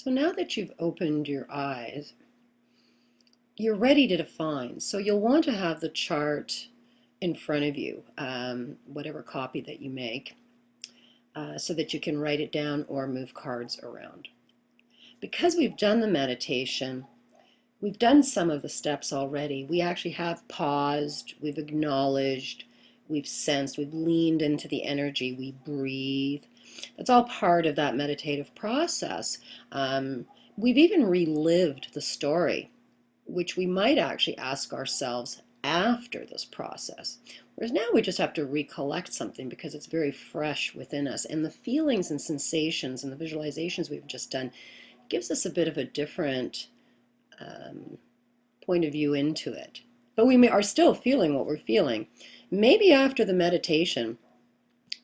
So now that you've opened your eyes, you're ready to define. So you'll want to have the chart in front of you, whatever copy that you make, so that you can write it down or move cards around. Because we've done the meditation, we've done some of the steps already. We actually have paused, we've acknowledged, we've sensed, we've leaned into the energy, we breathe. That's all part of that meditative process. We've even relived the story, which we might actually ask ourselves after this process. Whereas now we just have to recollect something because it's very fresh within us. And the feelings and sensations and the visualizations we've just done gives us a bit of a different point of view into it. But we are still feeling what we're feeling. Maybe after the meditation,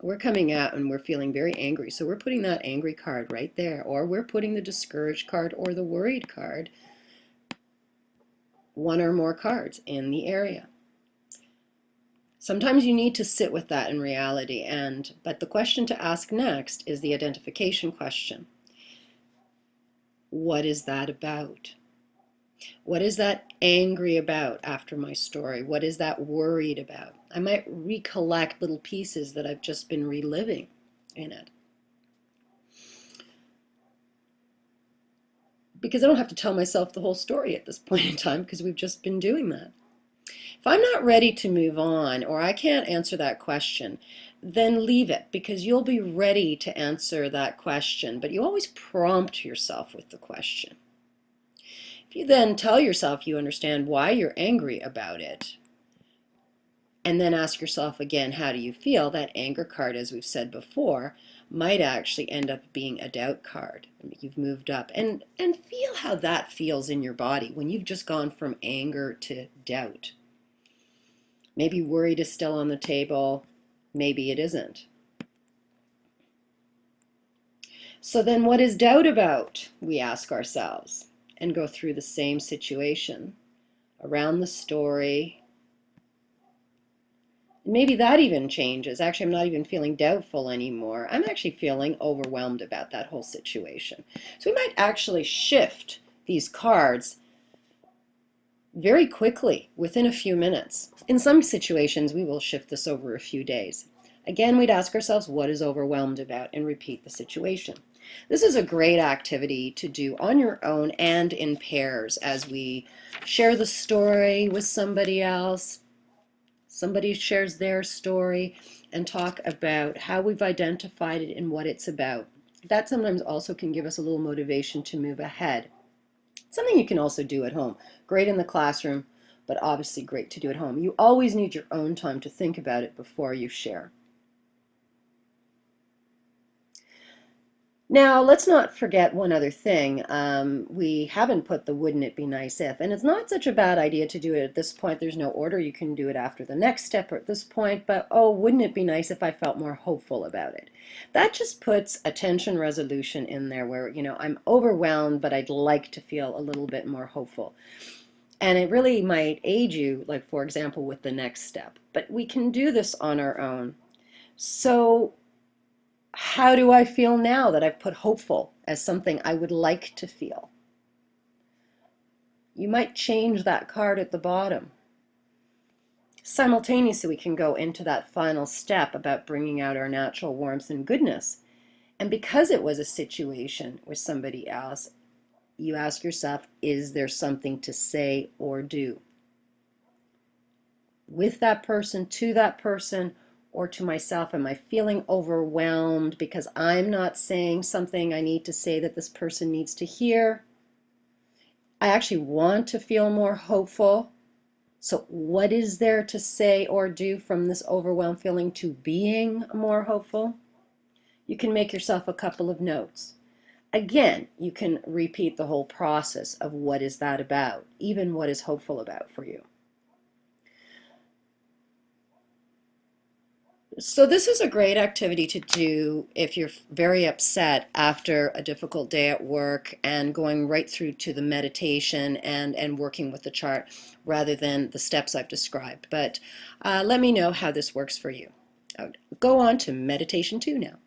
we're coming out and we're feeling very angry. So we're putting that angry card right there. Or we're putting the discouraged card or the worried card, one or more cards in the area. Sometimes you need to sit with that in reality, but the question to ask next is the identification question. What is that about? What is that angry about after my story? What is that worried about? I might recollect little pieces that I've just been reliving in it. Because I don't have to tell myself the whole story at this point in time because we've just been doing that. If I'm not ready to move on or I can't answer that question, then leave it because you'll be ready to answer that question, but you always prompt yourself with the question. If you then tell yourself you understand why you're angry about it, and then ask yourself again, how do you feel? That anger card, as we've said before, might actually end up being a doubt card. You've moved up. And feel how that feels in your body when you've just gone from anger to doubt. Maybe worried is still on the table. Maybe it isn't. So then what is doubt about? We ask ourselves and go through the same situation around the story. Maybe that even changes. Actually, I'm not even feeling doubtful anymore. I'm actually feeling overwhelmed about that whole situation. So we might actually shift these cards very quickly within a few minutes. In some situations, we will shift this over a few days. Again, we'd ask ourselves, what is overwhelmed about, and repeat the situation. This is a great activity to do on your own and in pairs as we share the story with somebody else. Somebody shares their story and talk about how we've identified it and what it's about. That sometimes also can give us a little motivation to move ahead. Something you can also do at home. Great in the classroom, but obviously great to do at home. You always need your own time to think about it before you share. Now, let's not forget one other thing. We haven't put the wouldn't it be nice if, and it's not such a bad idea to do it at this point. There's no order. You can do it after the next step or at this point, but oh, wouldn't it be nice if I felt more hopeful about it? That just puts a tension resolution in there where, I'm overwhelmed, but I'd like to feel a little bit more hopeful. And it really might aid you, like, for example, with the next step. But we can do this on our own. So how do I feel now that I've put hopeful as something I would like to feel? You might change that card at the bottom. Simultaneously, we can go into that final step about bringing out our natural warmth and goodness. And because it was a situation with somebody else, you ask yourself, is there something to say or do with that person, to that person, or to myself? Am I feeling overwhelmed because I'm not saying something I need to say that this person needs to hear? I actually want to feel more hopeful. So what is there to say or do from this overwhelmed feeling to being more hopeful? You can make yourself a couple of notes. Again, you can repeat the whole process of what is that about, even what is hopeful about for you. So this is a great activity to do if you're very upset after a difficult day at work and going right through to the meditation and working with the chart rather than the steps I've described. But let me know how this works for you. Go on to meditation 2 now.